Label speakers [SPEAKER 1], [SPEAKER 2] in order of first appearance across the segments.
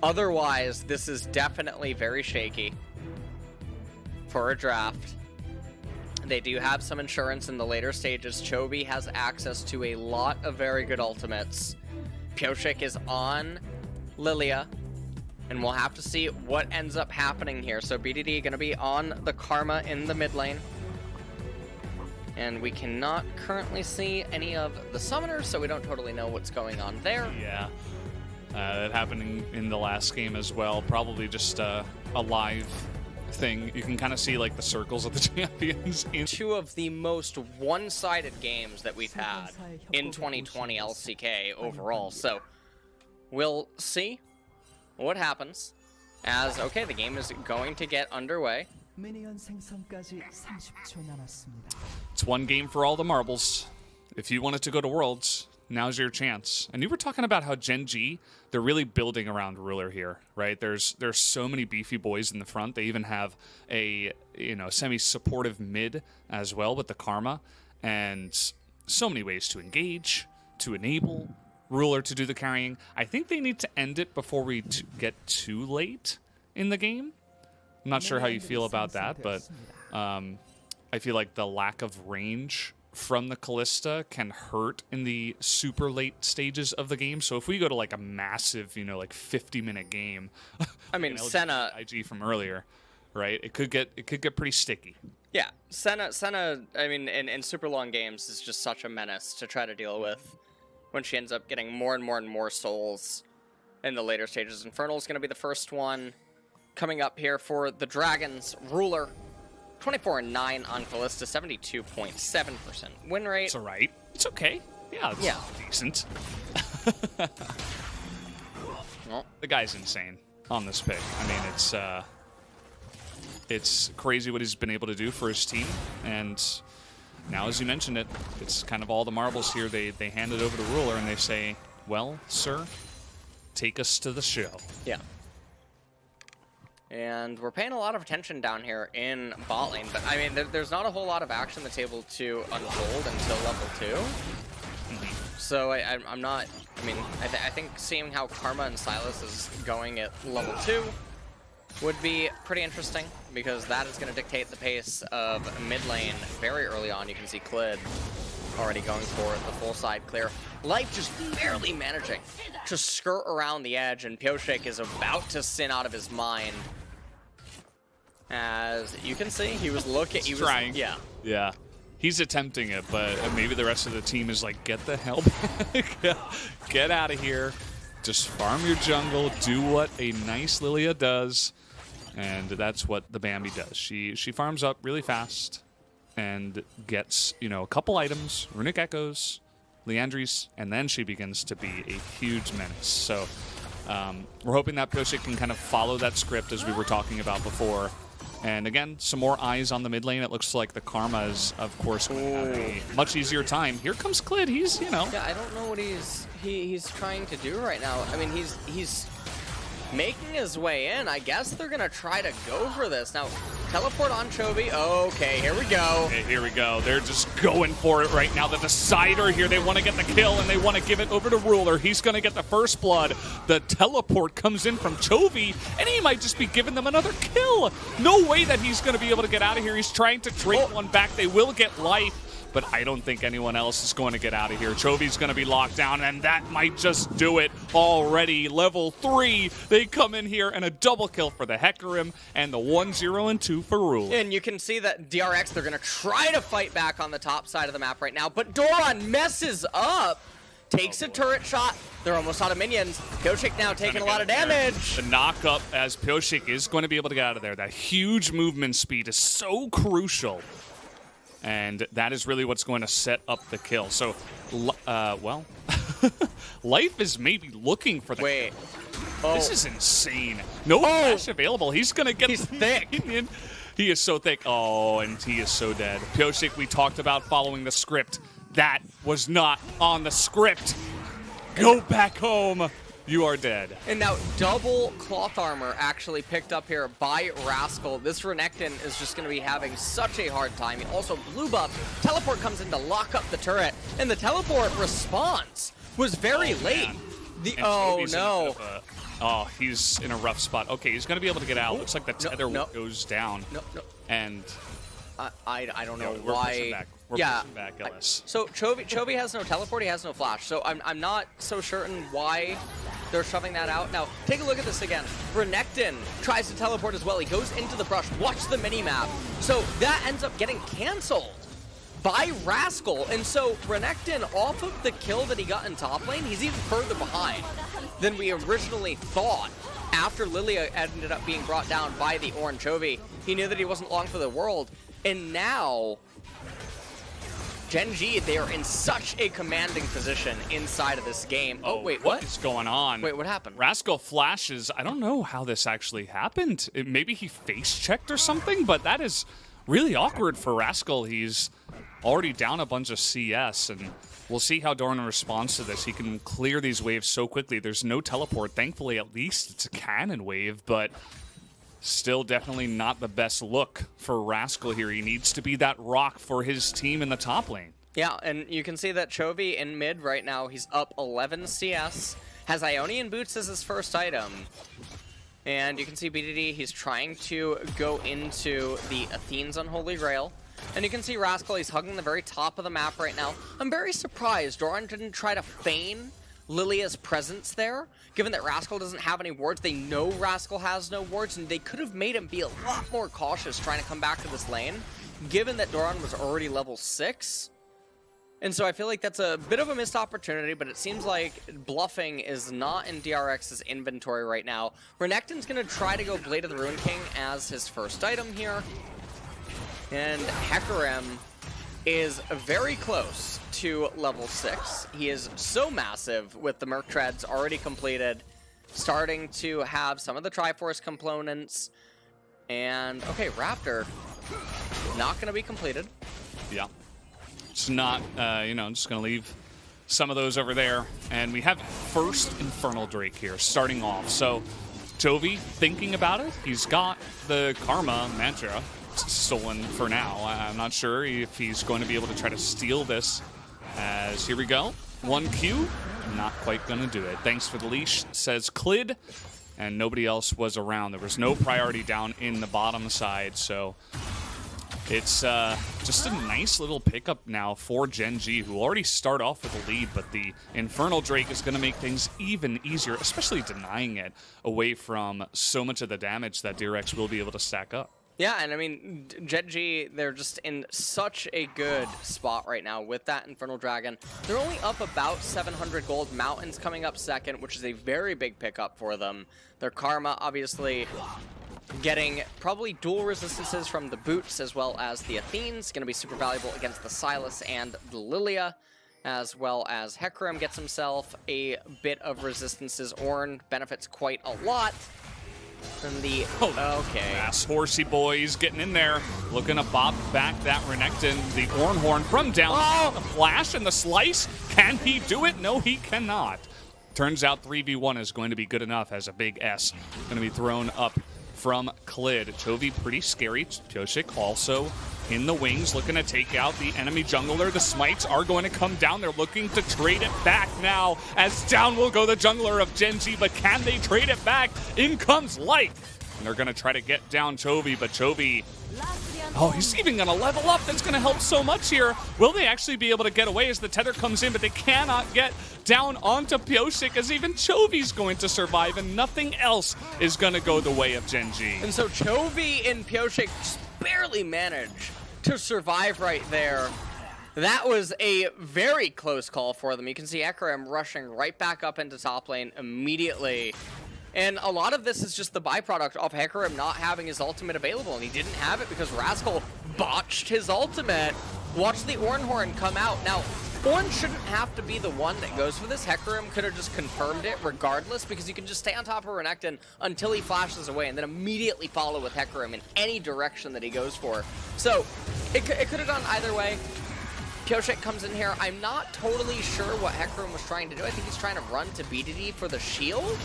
[SPEAKER 1] Otherwise, this is definitely very shaky for a draft. They do have some insurance in the later stages. Chovy has access to a lot of very good ultimates. Pyosik is on Lilia, and we'll have to see what ends up happening here. So BDD going to be on the Karma in the mid lane. And we cannot currently see any of the summoners, so we don't totally know what's going on there.
[SPEAKER 2] Yeah, that happened in the last game as well. Probably just a live thing. You can kind of see like the circles of the champions.
[SPEAKER 1] Two of the most one-sided games that we've had in 2020 LCK overall. So we'll see what happens as, okay, the game is going to get underway.
[SPEAKER 2] It's one game for all the marbles. If you wanted to go to Worlds, now's your chance. And you were talking about how Gen G, they're really building around Ruler here, right? There's so many beefy boys in the front. They even have a semi-supportive mid as well with the Karma, and so many ways to engage, to enable Ruler to do the carrying. I think they need to end it before we get too late in the game. I'm not sure how you feel about that, but I feel like the lack of range from the Kalista can hurt in the super late stages of the game. So if we go to like a massive, like 50-minute game,
[SPEAKER 1] I mean, Senna
[SPEAKER 2] IG from earlier, right? It could get pretty sticky.
[SPEAKER 1] Yeah, Senna. I mean, in super long games is just such a menace to try to deal with when she ends up getting more and more and more souls in the later stages. Infernal is going to be the first one coming up here for the Dragons. Ruler, 24-9 on Kalista, 72.7% win rate.
[SPEAKER 2] It's all right. It's okay. Yeah, it's decent.
[SPEAKER 1] Well,
[SPEAKER 2] the guy's insane on this pick. I mean, it's crazy what he's been able to do for his team. And now, as you mentioned it, it's kind of all the marbles here. They hand it over to Ruler and they say, well, sir, take us to the show.
[SPEAKER 1] Yeah. And we're paying a lot of attention down here in bot lane, but I mean, there's not a whole lot of action that's able to unfold until level 2. So I'm not, I mean, I think seeing how Karma and Sylas is going at level 2 would be pretty interesting, because that is going to dictate the pace of mid lane very early on. You can see Klid already going for the full side clear. Life just barely managing to skirt around the edge, and Pyosik is about to sin out of his mind. As you can see, he was looking. He was
[SPEAKER 2] trying.
[SPEAKER 1] Yeah.
[SPEAKER 2] He's attempting it, but maybe the rest of the team is like, get the hell back. Get out of here. Just farm your jungle. Do what a nice Lilia does. And that's what the Bambi does. She farms up really fast and gets, a couple items, Runic Echoes, Leandries, and then she begins to be a huge menace. So we're hoping that Pyosik can kind of follow that script as we were talking about before. And again, some more eyes on the mid lane. It looks like the Karma is, of course, going to have a much easier time. Here comes Klid. He's,
[SPEAKER 1] Yeah, I don't know what he's trying to do right now. I mean, he's making his way in. I guess they're going to try to go for this. Now, teleport on Chovy. Okay, here we go.
[SPEAKER 2] Okay, here we go. They're just going for it right now. The decider here. They want to get the kill, and they want to give it over to Ruler. He's going to get the first blood. The teleport comes in from Chovy, and he might just be giving them another kill. No way that he's going to be able to get out of here. He's trying to trade one back. They will get life, but I don't think anyone else is going to get out of here. Chovy's going to be locked down, and that might just do it already. Level 3, they come in here, and a double kill for the Hecarim, and the 1-0 and 2 for Ruler.
[SPEAKER 1] And you can see that DRX, they're going to try to fight back on the top side of the map right now, but Doran messes up. Takes a turret shot. They're almost out of minions. Pyosik now taking a lot of damage.
[SPEAKER 2] The knock up as Pyosik is going to be able to get out of there. That huge movement speed is so crucial. And that is really what's going to set up the kill. So, well, Life is maybe looking for the
[SPEAKER 1] kill.
[SPEAKER 2] Oh. This is insane. No flash available. He's going to get...
[SPEAKER 1] He's thick.
[SPEAKER 2] He is so thick. Oh, and he is so dead. Pyosik, we talked about following the script. That was not on the script. Go back home. You are dead.
[SPEAKER 1] And now double cloth armor actually picked up here by Rascal. This Renekton is just going to be having such a hard time. Also, blue buff. Teleport comes in to lock up the turret. And the teleport response was very late.
[SPEAKER 2] Oh, no. Oh, he's in a rough spot. Okay, he's going to be able to get out. Looks like the tether goes down.
[SPEAKER 1] No.
[SPEAKER 2] And
[SPEAKER 1] I don't know
[SPEAKER 2] we're
[SPEAKER 1] why.
[SPEAKER 2] pushing back. We're pushing back, Ellis.
[SPEAKER 1] So Chovy has no teleport. He has no flash. So I'm not so certain why they're shoving that out. Now, take a look at this again. Renekton tries to teleport as well. He goes into the brush. Watch the mini-map. So that ends up getting canceled by Rascal. And so Renekton, off of the kill that he got in top lane, he's even further behind than we originally thought. After Lilia ended up being brought down by the Orange Chovy, he knew that he wasn't long for the world. And now, Gen G, they are in such a commanding position inside of this game. Oh, wait, what
[SPEAKER 2] is going on?
[SPEAKER 1] Wait, what happened?
[SPEAKER 2] Rascal flashes. I don't know how this actually happened. Maybe he face-checked or something, but that is really awkward for Rascal. He's already down a bunch of CS, and we'll see how Doran responds to this. He can clear these waves so quickly. There's no teleport. Thankfully, at least it's a cannon wave, but still definitely not the best look for Rascal here. He needs to be that rock for his team in the top lane.
[SPEAKER 1] Yeah, and you can see that Chovy in mid right now, he's up 11 CS, has Ionian Boots as his first item. And you can see BDD, he's trying to go into the Athene's Unholy Grail. And you can see Rascal, he's hugging the very top of the map right now. I'm very surprised Doran didn't try to feign Lilia's presence there, given that Rascal doesn't have any wards. They know Rascal has no wards, and they could have made him be a lot more cautious trying to come back to this lane, given that Doran was already level 6. And so I feel like that's a bit of a missed opportunity, but it seems like bluffing is not in DRX's inventory right now. Renekton's going to try to go Blade of the Ruin King as his first item here. And Hecarim is very close to level 6. He is so massive with the Merc Treads already completed, starting to have some of the Triforce components. And, okay, Raptor, not going to be completed.
[SPEAKER 2] Yeah. It's not, just going to leave some of those over there. And we have first Infernal Drake here starting off. So, Chovy thinking about it. He's got the Karma mantra stolen for now. I'm not sure if he's going to be able to try to steal this. As here we go. 1Q. Not quite going to do it. Thanks for the leash, says Clid. And nobody else was around. There was no priority down in the bottom side. So it's just a nice little pickup now for Gen G, who already start off with a lead, but the Infernal Drake is going to make things even easier, especially denying it away from so much of the damage that DRX will be able to stack up.
[SPEAKER 1] Yeah, and I mean, Gen G, they're just in such a good spot right now with that Infernal Dragon. They're only up about 700 gold. Mountain's coming up second, which is a very big pickup for them. Their Karma, obviously, getting probably dual resistances from the boots as well as the Athene's. Going to be super valuable against the Sylas and the Lilia, as well as Hecarim gets himself a bit of resistances. Ornn benefits quite a lot. And the okay,
[SPEAKER 2] Ass horsey boys getting in there, looking to bob back that Renekton. The Ornn Horn from down, the flash and the slice. Can he do it? No, he cannot. Turns out 3v1 is going to be good enough as a big S going to be thrown up from Clid. Chovy pretty scary. Pyosik also in the wings, looking to take out the enemy jungler. The smites are going to come down. They're looking to trade it back now, as down will go the jungler of Gen G, but can they trade it back? In comes Light. And they're going to try to get down Chovy, but Chovy, oh, he's even going to level up. That's going to help so much here. Will they actually be able to get away as the tether comes in, but they cannot get down onto Pyosik, as even Chovy's going to survive, and nothing else is going to go the way of Gen G.
[SPEAKER 1] And so Chovy and Pyosik just barely manage to survive right there. That was a very close call for them. You can see Hecarim rushing right back up into top lane immediately. And a lot of this is just the byproduct of Hecarim not having his ultimate available, and he didn't have it because Rascal botched his ultimate. Watch the Ornn Horn come out. Now, Ornn shouldn't have to be the one that goes for this. Hecarim could have just confirmed it regardless, because you can just stay on top of Renekton until he flashes away and then immediately follow with Hecarim in any direction that he goes for. So, it could have gone either way. Pyosik comes in here. I'm not totally sure what Hecarim was trying to do. I think he's trying to run to BDD for the shield.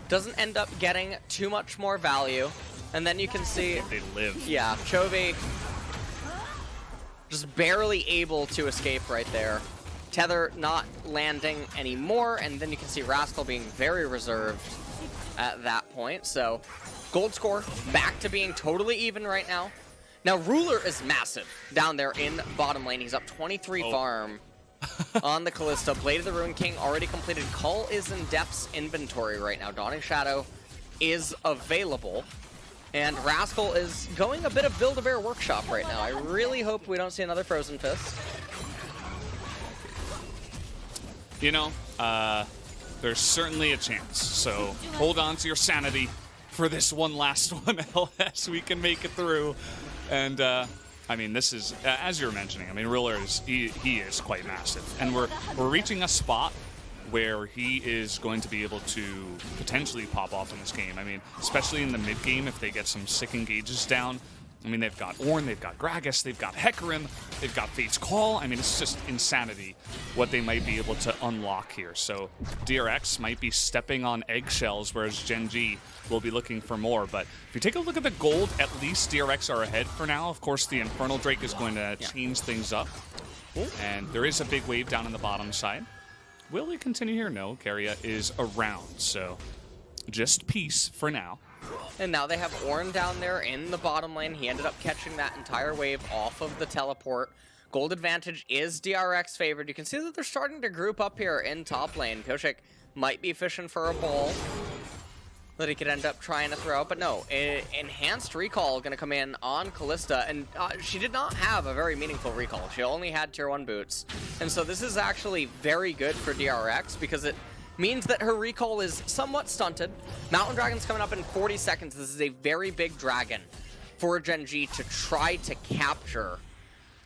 [SPEAKER 1] Doesn't end up getting too much more value. And then you can see...
[SPEAKER 2] They live.
[SPEAKER 1] Yeah, Chovy just barely able to escape right there. Tether not landing anymore, and then you can see Rascal being very reserved at that point. So gold score back to being totally even right now. Now Ruler is massive down there in bottom lane. He's up 23 farm on the Kalista. Blade of the Ruin King already completed. Cull is in Depth's inventory right now. Dawning Shadow is available. And Rascal is going a bit of Build-A-Bear Workshop right now. I really hope we don't see another Frozen Fist.
[SPEAKER 2] You know, there's certainly a chance. So hold on to your sanity for this one last one, LS. We can make it through. And I mean, this is, as you were mentioning, I mean, Ruler is, he is quite massive. And we're reaching a spot where he is going to be able to potentially pop off in this game. I mean, especially in the mid game, if they get some sick engages down. I mean, they've got Ornn, they've got Gragas, they've got Hecarim, they've got Fate's Call. I mean, it's just insanity what they might be able to unlock here. So DRX might be stepping on eggshells, whereas Gen G will be looking for more. But if you take a look at the gold, at least DRX are ahead for now. Of course, the Infernal Drake is going to change things up. And there is a big wave down on the bottom side. Will he continue here? No, Keria is around. So just peace for now.
[SPEAKER 1] And now they have Ornn down there in the bottom lane. He ended up catching that entire wave off of the teleport. Gold advantage is DRX favored. You can see that they're starting to group up here in top lane. Pioshik might be fishing for a ball that he could end up trying to throw, but no. Enhanced recall going to come in on Kalista, and she did not have a very meaningful recall. She only had tier 1 boots. And so this is actually very good for DRX because it means that her recall is somewhat stunted. Mountain Dragon's coming up in 40 seconds. This is a very big dragon for Gen G to try to capture.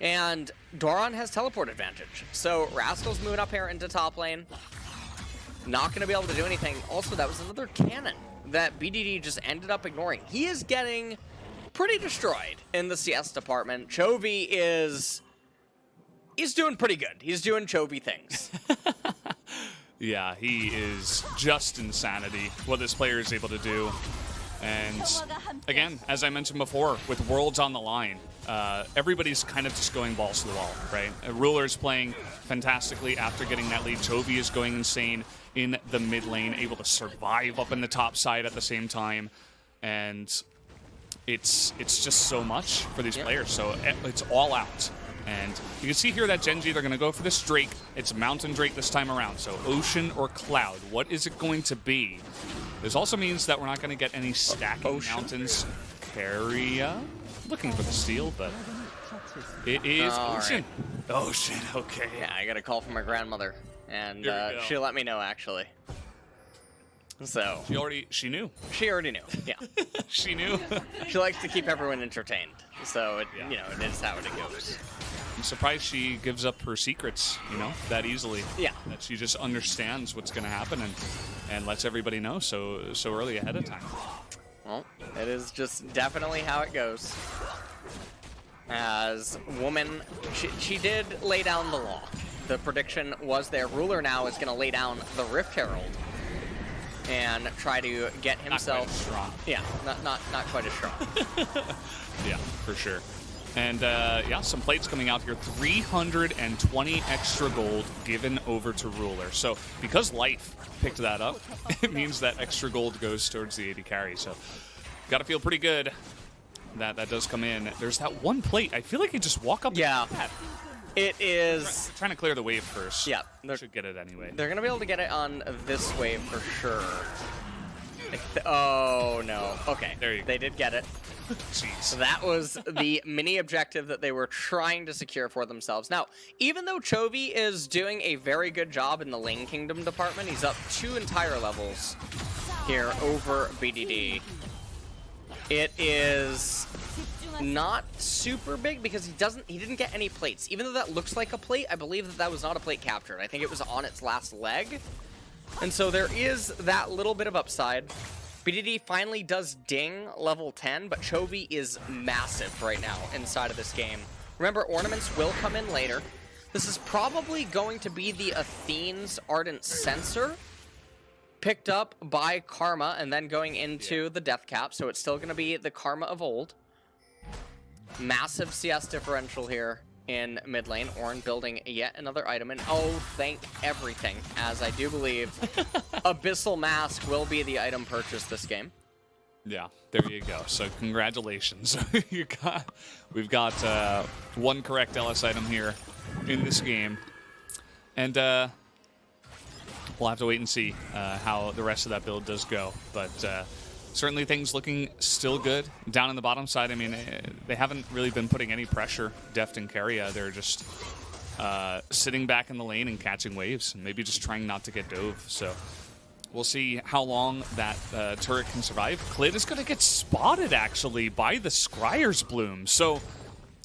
[SPEAKER 1] And Doran has teleport advantage. So Rascal's moving up here into top lane. Not going to be able to do anything. Also, that was another cannon that BDD just ended up ignoring. He is getting pretty destroyed in the CS department. Chovy is... he's doing pretty good. He's doing Chovy things.
[SPEAKER 2] Yeah, he is just insanity, what this player is able to do. And again, as I mentioned before, with Worlds on the line, everybody's kind of just going balls to the wall, right? Ruler's playing fantastically after getting that lead. Chovy is going insane in the mid lane, able to survive up in the top side at the same time. And it's just so much for these players. So it's all out. And you can see here that Gen G, they're going to go for this Drake. It's Mountain Drake this time around. So Ocean or Cloud, what is it going to be? This also means that we're not going to get any stacking mountains. Keria, looking for the steal, but it is Ocean. Right. Ocean, okay.
[SPEAKER 1] Yeah, I got a call from my grandmother, and she let me know, actually. So
[SPEAKER 2] she knew.
[SPEAKER 1] She already knew, yeah.
[SPEAKER 2] She knew.
[SPEAKER 1] She likes to keep everyone entertained. So, you know, it is how it goes.
[SPEAKER 2] I'm surprised she gives up her secrets, you know, that easily.
[SPEAKER 1] Yeah.
[SPEAKER 2] That she just understands what's going to happen and lets everybody know so early ahead of time.
[SPEAKER 1] Well, it is just definitely how it goes. As woman, she did lay down the law. The prediction was there. Ruler now is going to lay down the Rift Herald and try to get himself...
[SPEAKER 2] Not quite as strong.
[SPEAKER 1] Yeah, not quite as strong.
[SPEAKER 2] Yeah, for sure. And yeah, some plates coming out here. 320 extra gold given over to Ruler. So because Life picked that up, it means that extra gold goes towards the AD carry. So got to feel pretty good that that does come in. There's that one plate. I feel like you just walk up.
[SPEAKER 1] Yeah.
[SPEAKER 2] And
[SPEAKER 1] It is...
[SPEAKER 2] trying to clear the wave first.
[SPEAKER 1] Yeah.
[SPEAKER 2] Should get it anyway.
[SPEAKER 1] They're going to be able to get it on this wave for sure. Oh, no. Okay.
[SPEAKER 2] There you go.
[SPEAKER 1] They did get it.
[SPEAKER 2] Jeez.
[SPEAKER 1] That was the mini objective that they were trying to secure for themselves. Now, even though Chovy is doing a very good job in the Lane Kingdom department, he's up 2 entire levels here over BDD. It is not super big because he didn't get any plates. Even though that looks like a plate, I believe that was not a plate captured. I think it was on its last leg. And so there is that little bit of upside. BDD finally does ding level 10, but Chovy is massive right now inside of this game. Remember, ornaments will come in later. This is probably going to be the Athene's Ardent Censer, picked up by Karma and then going into the Death Cap, so it's still going to be the Karma of old. Massive CS differential here in mid lane. Ornn building yet another item, and oh, thank everything, as I do believe Abyssal Mask will be the item purchased this game.
[SPEAKER 2] Yeah, there you go. So congratulations. We've got one correct LS item here in this game. And we'll have to wait and see how the rest of that build does go. But certainly things looking still good. Down in the bottom side, I mean, they haven't really been putting any pressure, Deft and Keria. They're just sitting back in the lane and catching waves, and maybe just trying not to get dove. So we'll see how long that turret can survive. Clid is going to get spotted, actually, by the Scryer's Bloom. So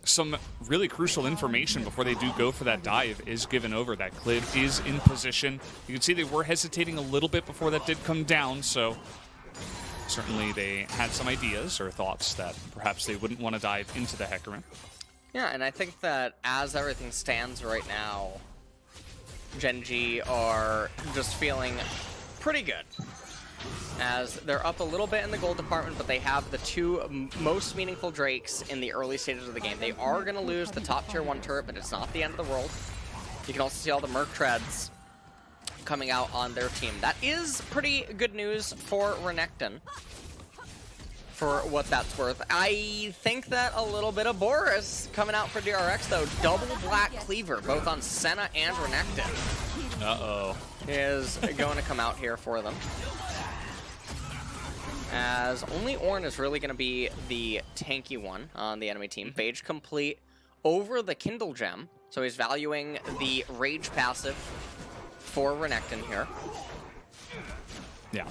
[SPEAKER 2] some really crucial information before they do go for that dive is given over. That Clid is in position. You can see they were hesitating a little bit before that did come down, so certainly they had some ideas or thoughts that perhaps they wouldn't want to dive into the Hecarim.
[SPEAKER 1] Yeah, and I think that as everything stands right now, Gen G are just feeling pretty good, as they're up a little bit in the gold department, but they have the two most meaningful Drakes in the early stages of the game. They are going to lose the top tier 1 turret, but it's not the end of the world. You can also see all the Merc Treads coming out on their team. That is pretty good news for Renekton, for what that's worth. I think that a little bit of Boris coming out for DRX, though. Double Black Cleaver, both on Senna and Renekton.
[SPEAKER 2] Uh-oh.
[SPEAKER 1] Is going to come out here for them, as only Ornn is really going to be the tanky one on the enemy team. Phage complete over the Kindle Gem, so he's valuing the Rage passive for Renekton here.
[SPEAKER 2] Yeah.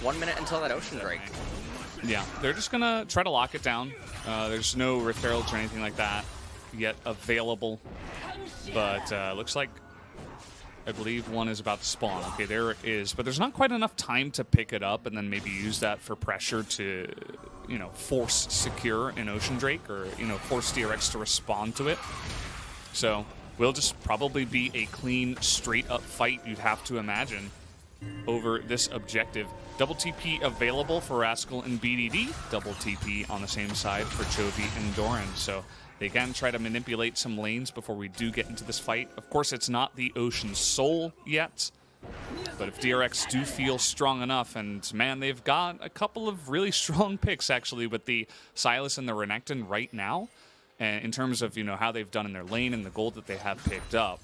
[SPEAKER 1] 1 minute until that Ocean Drake.
[SPEAKER 2] Yeah, they're just going to try to lock it down. There's no Rift Heralds or anything like that yet available, but looks like I believe one is about to spawn. Okay, there it is. But there's not quite enough time to pick it up and then maybe use that for pressure to, you know, force secure an Ocean Drake, or, you know, force DRX to respond to it. So will just probably be a clean, straight-up fight, you'd have to imagine, over this objective. Double TP available for Rascal and BDD. Double TP on the same side for Chovy and Doran. So they can try to manipulate some lanes before we do get into this fight. Of course, it's not the Ocean Soul yet, but if DRX do feel strong enough, and man, they've got a couple of really strong picks actually with the Sylas and the Renekton right now, and in terms of, you know, how they've done in their lane and the gold that they have picked up.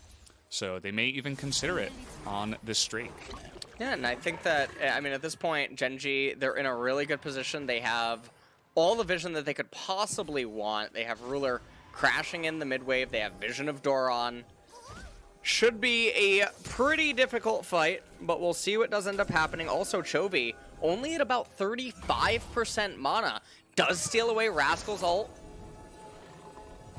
[SPEAKER 2] So they may even consider it on this streak.
[SPEAKER 1] Yeah, and I think that, I mean, at this point, Gen G, they're in a really good position. They have all the vision that they could possibly want. They have Ruler crashing in the mid wave. They have Vision of Doran. Should be a pretty difficult fight, but we'll see what does end up happening. Also, Chovy, only at about 35% mana, does steal away Rascal's ult.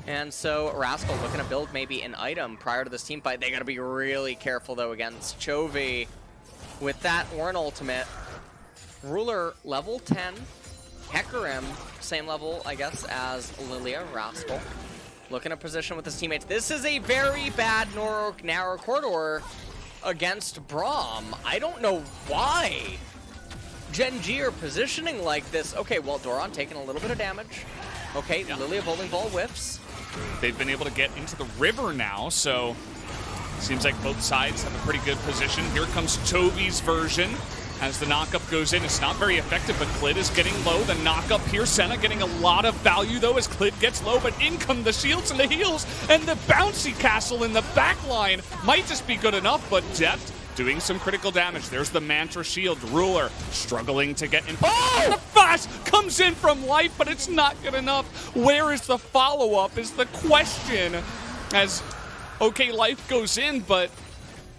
[SPEAKER 1] And so Rascal looking to build maybe an item prior to this team fight. They got to be really careful, though, against Chovy with that Ornn ultimate. Ruler level 10. Hecarim, same level, I guess, as Lilia. Rascal looking to position with his teammates. This is a very bad narrow corridor against Braum. I don't know why Gen G are positioning like this. Okay, well, Doran taking a little bit of damage. Okay, yeah. Lilia bowling ball whiffs.
[SPEAKER 2] They've been able to get into the river now, so seems like both sides have a pretty good position. Here comes Chovy's version. As the knockup goes in, it's not very effective, but Clid is getting low. The knockup here, Senna getting a lot of value, though, as Clid gets low, but in come the shields and the heals, and the bouncy castle in the back line might just be good enough, but Deft doing some critical damage. There's the Mantra shield. Ruler struggling to get in. Oh! The flash comes in from life, but it's not good enough. Where is the follow-up is the question, as, okay, life goes in, but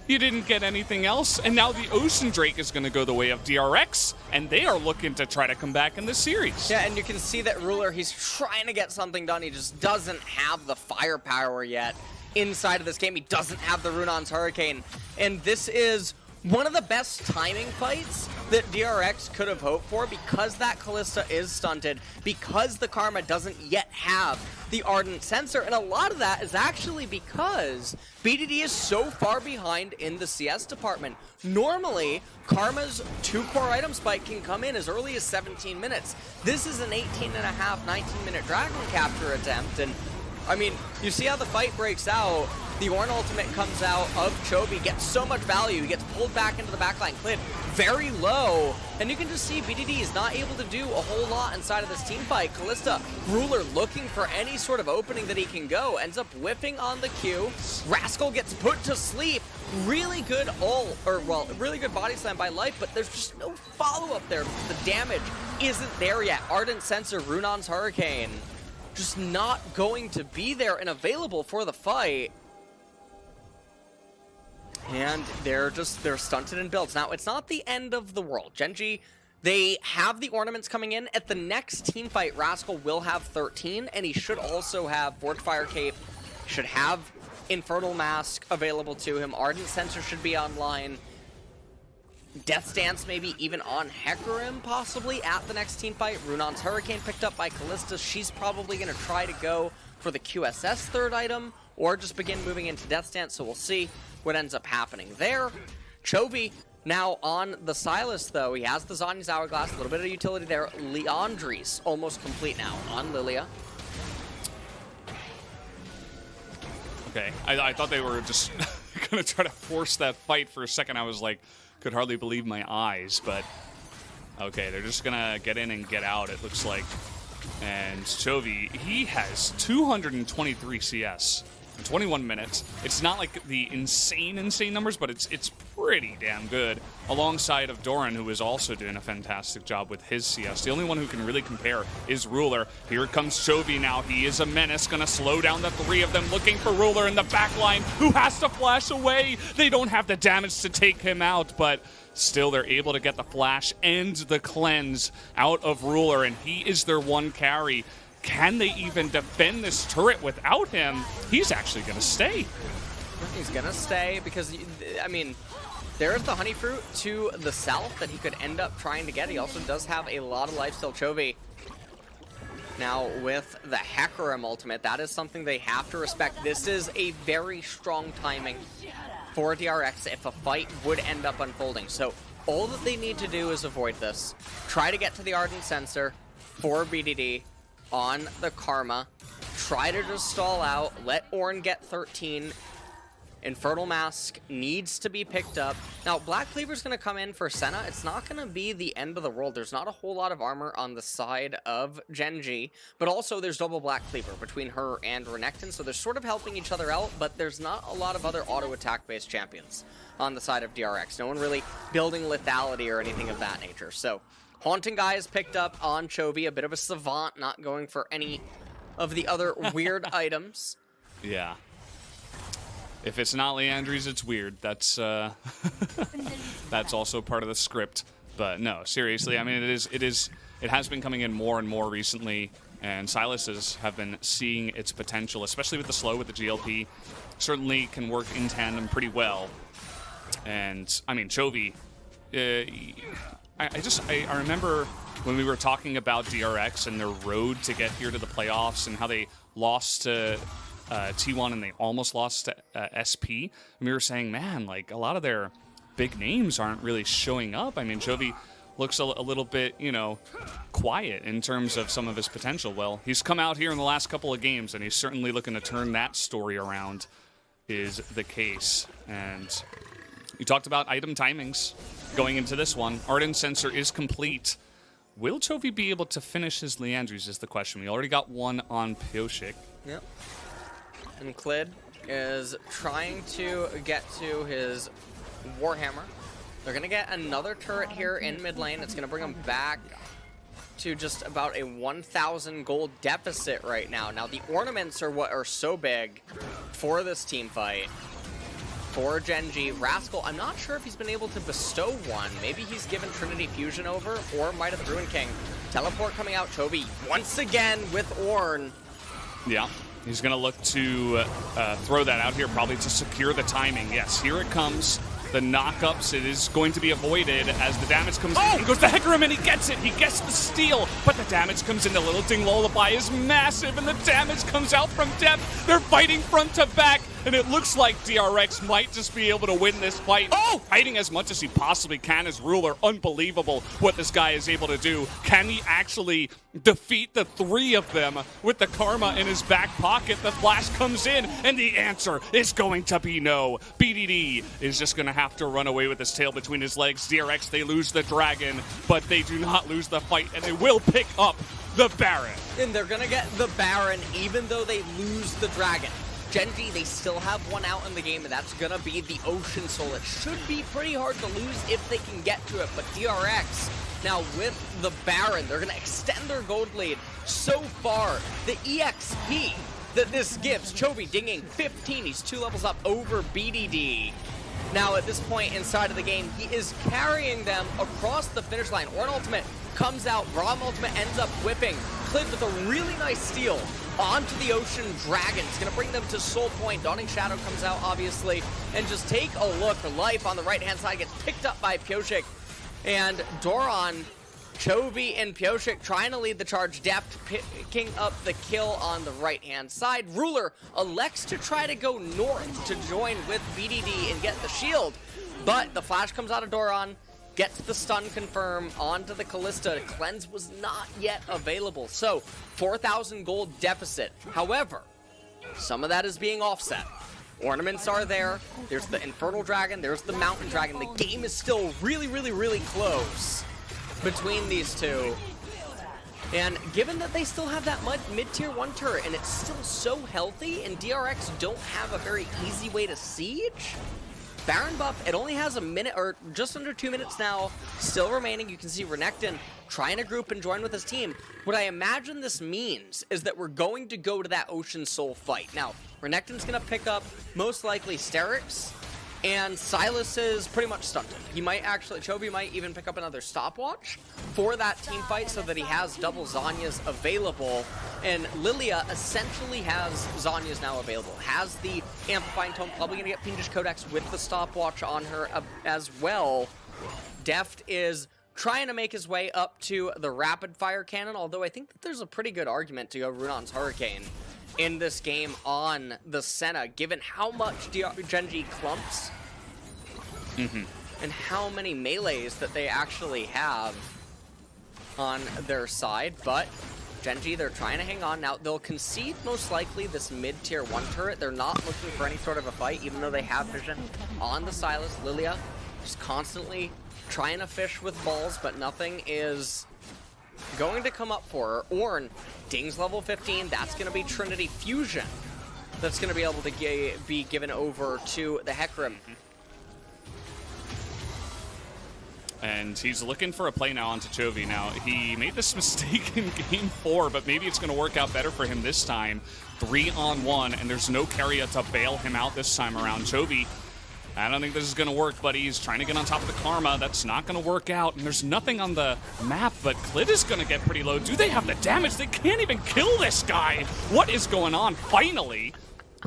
[SPEAKER 2] you didn't get anything else, and now the Ocean Drake is going to go the way of DRX, and they are looking to try to come back in this series.
[SPEAKER 1] Yeah, and you can see that Ruler, he's trying to get something done. He just doesn't have the firepower yet inside of this game. He doesn't have the Runon's Hurricane, and this is one of the best timing fights that DRX could have hoped for, because that Kalista is stunted, because the Karma doesn't yet have the Ardent Sensor, and a lot of that is actually because BDD is so far behind in the CS department. Normally, Karma's 2-core item spike can come in as early as 17 minutes. This is an 18.5, 19-minute Dragon Capture attempt, and I mean, you see how the fight breaks out. The Ornn ultimate comes out of Chovy, gets so much value. He gets pulled back into the backline. Clid very low. And you can just see BDD is not able to do a whole lot inside of this team fight. Kalista, Ruler looking for any sort of opening that he can go. Ends up whiffing on the Q. Rascal gets put to sleep. Really good really good body slam by Life, but there's just no follow-up there. The damage isn't there yet. Ardent Sensor, Runon's Hurricane, just not going to be there and available for the fight. And they're stunted in builds. Now, it's not the end of the world. Gen.G, they have the ornaments coming in. At the next team fight, Rascal will have 13, and he should also have Forge Fire Cape, should have Infernal Mask available to him. Ardent Sensor should be online. Death Stance maybe even on Hecarim possibly at the next team fight. Runon's Hurricane picked up by Kalista. She's probably going to try to go for the QSS third item or just begin moving into Death Stance, so we'll see what ends up happening there. Chovy now on the Sylas, though. He has the Zhonya's Hourglass, a little bit of utility there. Leandri's almost complete now on Lilia.
[SPEAKER 2] Okay, I thought they were just going to try to force that fight for a second. I was like, could hardly believe my eyes, but okay, they're just going to get in and get out, it looks like. And Chovy, he has 223 CS in 21 minutes. It's not like the insane numbers, but it's pretty damn good. Alongside of Doran, who is also doing a fantastic job with his CS. The only one who can really compare is Ruler. Here comes Chovy now. He is a menace, gonna slow down the three of them, looking for Ruler in the back line, who has to flash away. They don't have the damage to take him out, but still they're able to get the flash and the cleanse out of Ruler, and he is their one carry. Can they even defend this turret without him? He's actually going to stay.
[SPEAKER 1] He's going to stay because, I mean, there's the Honey Fruit to the south that he could end up trying to get. He also does have a lot of life still. Chovy now with the Hecarim ultimate. That is something they have to respect. This is a very strong timing for DRX if a fight would end up unfolding. So all that they need to do is avoid this. Try to get to the Ardent Sensor for BDD on the Karma. Try to just stall out. Let Ornn get 13. Infernal Mask needs to be picked up. Now, Black Cleaver's going to come in for Senna. It's not going to be the end of the world. There's not a whole lot of armor on the side of Gen.G, but also there's double Black Cleaver between her and Renekton, so they're sort of helping each other out, but there's not a lot of other auto attack-based champions on the side of DRX. No one really building lethality or anything of that nature. So, Haunting Guy is picked up on Chovy, a bit of a savant, not going for any of the other weird items. Yeah.
[SPEAKER 2] If it's not Leandri's, it's weird. That's that's also part of the script. But no, seriously, I mean, it has been coming in more and more recently, and Sylas's have been seeing its potential, especially with the slow, with the GLP. Certainly can work in tandem pretty well. And I mean, Chovy, I remember when we were talking about DRX and their road to get here to the playoffs and how they lost to T1 and they almost lost to SP. And we were saying, man, like a lot of their big names aren't really showing up. I mean, Chovy looks a little bit, you know, quiet in terms of some of his potential. Well, he's come out here in the last couple of games and he's certainly looking to turn that story around, is the case. And you talked about item timings going into this one. Ardent Sensor is complete. Will Chovy be able to finish his Leandri's is the question. We already got one on Pioshik.
[SPEAKER 1] Yep. And Clid is trying to get to his Warhammer. They're going to get another turret here in mid lane. It's going to bring them back to just about a 1,000 gold deficit right now. Now, the ornaments are what are so big for this team fight. For Gen.G, Rascal, I'm not sure if he's been able to bestow one. Maybe he's given Trinity Fusion over, or might have the Ruin King. Teleport coming out, Chovy once again with Ornn.
[SPEAKER 2] Yeah. He's going to look to throw that out here, probably to secure the timing. Yes, here it comes. The knockups, it is going to be avoided as the damage comes in. He goes to Hecarim and he gets it. He gets the steal, but the damage comes in. The Little Ding Lullaby is massive, and the damage comes out from depth. They're fighting front to back. and it looks like DRX might just be able to win this fight. Oh! Fighting as much as he possibly can as Ruler. Unbelievable what this guy is able to do. Can he actually defeat the three of them with the karma in his back pocket? The flash comes in, and the answer is going to be no. BDD is just going to have to run away with his tail between his legs. DRX, they lose the dragon, but they do not lose the fight, and they will pick up the Baron.
[SPEAKER 1] And they're going to get the Baron even though they lose the dragon. Gen.G, they still have one out in the game, and that's going to be the Ocean Soul. It should be pretty hard to lose if they can get to it, but DRX, now with the Baron, they're going to extend their gold lead so far. The EXP that this gives, Chovy dinging 15, he's 2 levels up over BDD. Now at this point inside of the game, he is carrying them across the finish line. Ornn Ultimate comes out, Braum Ultimate ends up whipping. Clid with a really nice steal onto the Ocean Dragon. It's going to bring them to Soul Point. Dawning Shadow comes out, obviously, and just take a look. Life on the right-hand side gets picked up by Pyosik. And Doran, Chovy, and Pyosik trying to lead the charge. Deft picking up the kill on the right-hand side. Ruler elects to try to go north to join with BDD and get the shield. But the flash comes out of Doran, gets the stun confirm onto the Callista. Cleanse was not yet available. So, 4,000 gold deficit. However, some of that is being offset. Ornaments are there. There's the Infernal Dragon. There's the Mountain Dragon. The game is still really, really, really close between these two. And given that they still have that mid-tier 1 turret and it's still so healthy and DRX don't have a very easy way to siege, Baron buff, it only has a minute or just under 2 minutes now still remaining. You can see Renekton trying to group and join with his team. What I imagine this means is that we're going to go to that Ocean Soul fight. Now, Renekton's going to pick up most likely Sterix, and Silas is pretty much stunted. He might actually, Chovy might even pick up another stopwatch for that team fight so that he has double Zhonya's available. And Lilia essentially has Zhonya's now available. Has the Amplifying Tome, probably going to get Fiendish Codex with the stopwatch on her as well. Deft is trying to make his way up to the Rapid Fire Cannon, although I think that there's a pretty good argument to go Runon's Hurricane in this game on the Senna, given how much Gen.G clumps and how many melees that they actually have on their side. But Gen.G, they're trying to hang on. Now, they'll concede most likely this mid-tier 1 turret. They're not looking for any sort of a fight, even though they have vision on the Silas. Lilia just constantly trying to fish with balls, but nothing is going to come up for her. Ornn dings level 15. That's going to be Trinity Fusion. That's going to be able to be given over to the Hecarim.
[SPEAKER 2] And he's looking for a play now onto Chovy. Now, he made this mistake in Game 4, but maybe it's going to work out better for him this time. 3-on-1, and there's no Keria to bail him out this time around. Chovy, I don't think this is going to work, buddy. He's trying to get on top of the Karma. That's not going to work out. And there's nothing on the map, but Clid is going to get pretty low. Do they have the damage? They can't even kill this guy. What is going on? Finally,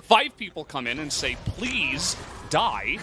[SPEAKER 2] 5 people come in and say, please die.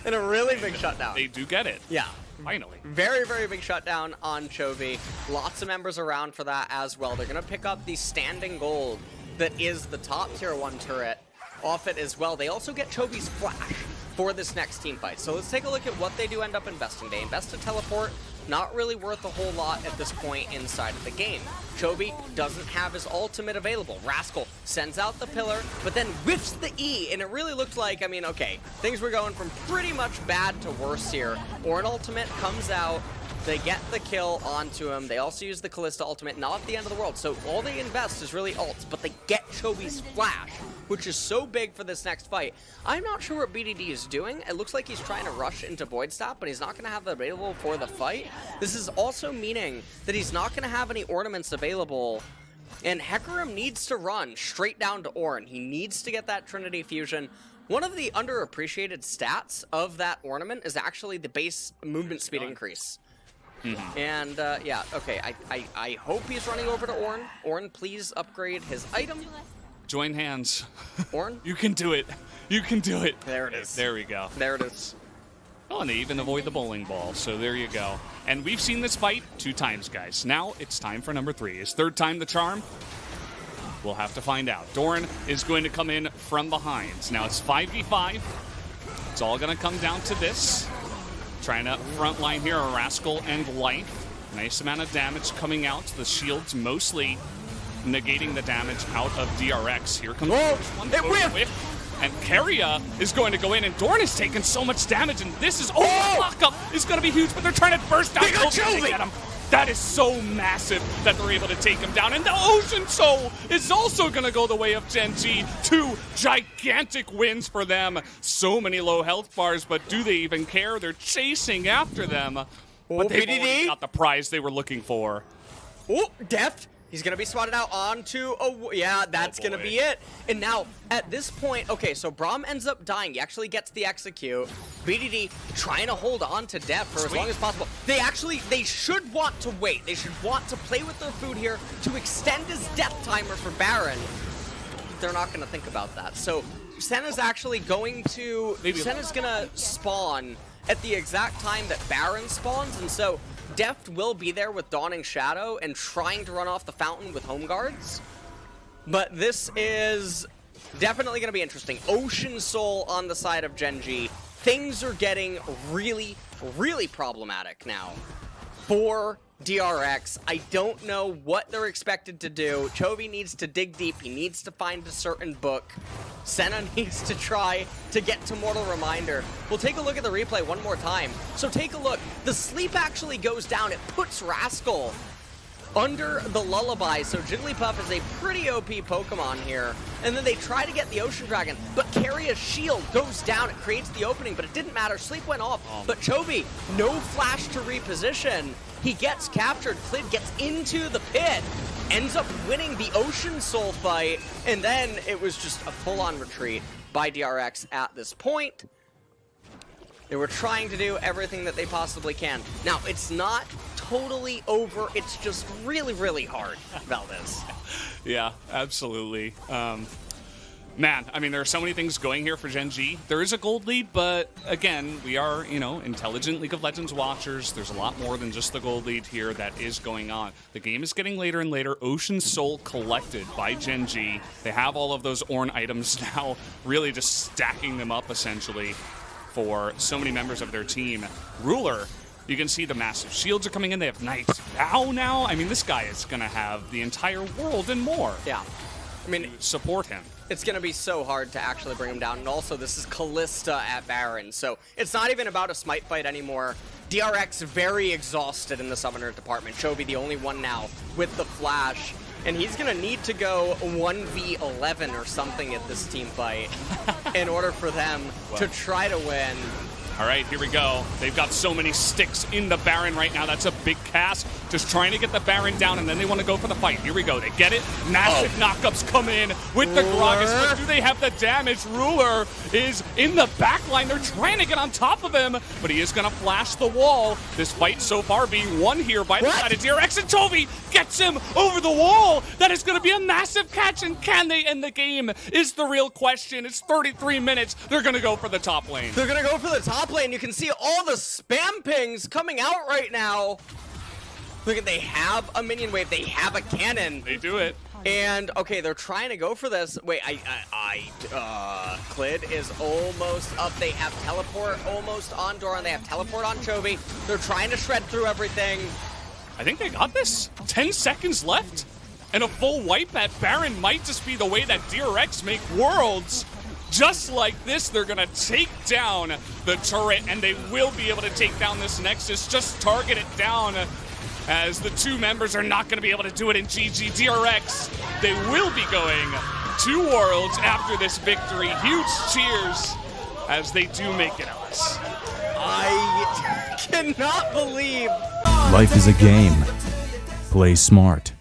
[SPEAKER 1] And a really big shutdown.
[SPEAKER 2] They do get it.
[SPEAKER 1] Yeah.
[SPEAKER 2] Finally.
[SPEAKER 1] Very, very big shutdown on Chovy. Lots of members around for that as well. They're going to pick up the standing gold that is the top tier 1 turret off it as well. They also get Chovy's flash for this next team fight. So let's take a look at what they do end up investing. They invest a teleport. Not really worth a whole lot at this point inside of the game. Chovy doesn't have his ultimate available. Rascal sends out the pillar, but then whiffs the E, and it really looked like, I mean, okay, things were going from pretty much bad to worse here. Ornn ultimate comes out. They get the kill onto him. They also use the Callista ultimate, not the end of the world. So all they invest is really ults, but they get Chovy's flash, which is so big for this next fight. I'm not sure what BDD is doing. It looks like he's trying to rush into Void Stop, but he's not going to have that available for the fight. This is also meaning that he's not going to have any ornaments available, and Hecarim needs to run straight down to Ornn. He needs to get that Trinity Fusion. One of the underappreciated stats of that ornament is actually the base movement speed increase. And, yeah, okay, I hope he's running over to Ornn. Ornn, please upgrade his item.
[SPEAKER 2] Join hands.
[SPEAKER 1] Ornn?
[SPEAKER 2] You can do it. You can do it.
[SPEAKER 1] There it is.
[SPEAKER 2] There we go.
[SPEAKER 1] There it is.
[SPEAKER 2] Oh, and they even avoid the bowling ball, so there you go. And we've seen this fight 2 times, guys. Now it's time for number 3. Is 3rd time the charm? We'll have to find out. Doran is going to come in from behind. Now it's 5v5. It's all going to come down to this. Trying to front line here are Rascal and Life. Nice amount of damage coming out. The shields mostly negating the damage out of DRX. Here comes
[SPEAKER 1] it whiffed!
[SPEAKER 2] And Keria is going to go in, and Doran has taken so much damage, and this is... Oh, the lockup is going to be huge, but they're trying to burst out Chovy to get him. That is so massive that they're able to take him down. And the Ocean Soul is also going to go the way of Gen G. 2 gigantic wins for them. So many low health bars, but do they even care? They're chasing after them. But they've already got the prize they were looking for.
[SPEAKER 1] Oh, Deft. He's going to be swatted out onto yeah, that's going to be it. And now, at this point, okay, so Braum ends up dying. He actually gets the execute. BDD trying to hold on to Def for as long as possible. They should want to wait. They should want to play with their food here to extend his death timer for Baron. They're not going to think about that. So Senna's actually going to... Senna's going to spawn at the exact time that Baron spawns, and so Deft will be there with Dawning Shadow and trying to run off the fountain with home guards. But this is definitely going to be interesting. Ocean Soul on the side of Gen G. Things are getting really, really problematic now for DRX. I don't know what they're expected to do. Chovy needs to dig deep. He needs to find a certain book. Senna needs to try to get to Mortal Reminder. We'll take a look at the replay one more time. So take a look. The sleep actually goes down. It puts Rascal under the lullaby. So Jigglypuff is a pretty OP Pokemon here. And then they try to get the Ocean Dragon, but Keria's shield goes down. It creates the opening, but it didn't matter. Sleep went off, but Chovy, no flash to reposition. He gets captured. Clid gets into the pit, ends up winning the Ocean Soul fight, and then it was just a full-on retreat by DRX at this point. They were trying to do everything that they possibly can. Now, it's not totally over. It's just really, really hard, Valdez.
[SPEAKER 2] Yeah, absolutely. Man, I mean, there are so many things going here for Gen G. There is a gold lead, but again, we are, you know, intelligent League of Legends watchers. There's a lot more than just the gold lead here that is going on. The game is getting later and later. Ocean Soul collected by Gen G. They have all of those Ornn items now, really just stacking them up, essentially, for so many members of their team. Ruler, you can see the massive shields are coming in. They have Knight's Vow now. I mean, this guy is going to have the entire world and more.
[SPEAKER 1] Yeah. I mean,
[SPEAKER 2] support him.
[SPEAKER 1] It's going to be so hard to actually bring him down. And also, this is Callista at Baron. So it's not even about a smite fight anymore. DRX very exhausted in the summoner department. Chovy the only one now with the flash. And he's going to need to go 1v11 or something at this team fight in order for them to try to win.
[SPEAKER 2] All right, here we go. They've got so many sticks in the Baron right now. That's a big cast. Just trying to get the Baron down, and then they want to go for the fight. Here we go. They get it. Massive knockups come in with the Gragas, but do they have the damage? Ruler is in the back line. They're trying to get on top of him, but he is going to flash the wall. This fight so far being won here by the side of DRX, and Chovy gets him over the wall. That is going to be a massive catch, and can they end the game is the real question. It's 33 minutes. They're going to go for the top lane.
[SPEAKER 1] They're going to go for the top lane. You can see all the spam pings coming out right now. Look at, they have a minion wave. They have a cannon.
[SPEAKER 2] They do it.
[SPEAKER 1] And, okay, they're trying to go for this. Wait, Clid is almost up. They have teleport almost on Doran. They have teleport on Chovy. They're trying to shred through everything.
[SPEAKER 2] I think they got this. 10 seconds left. And a full wipe at Baron might just be the way that DRX make worlds. Just like this, they're going to take down the turret, and they will be able to take down this Nexus. Just target it down, as the two members are not going to be able to do it in GG. DRX, they will be going to Worlds after this victory. Huge cheers as they do make it out.
[SPEAKER 1] I cannot believe.
[SPEAKER 3] Life is a game. Play smart.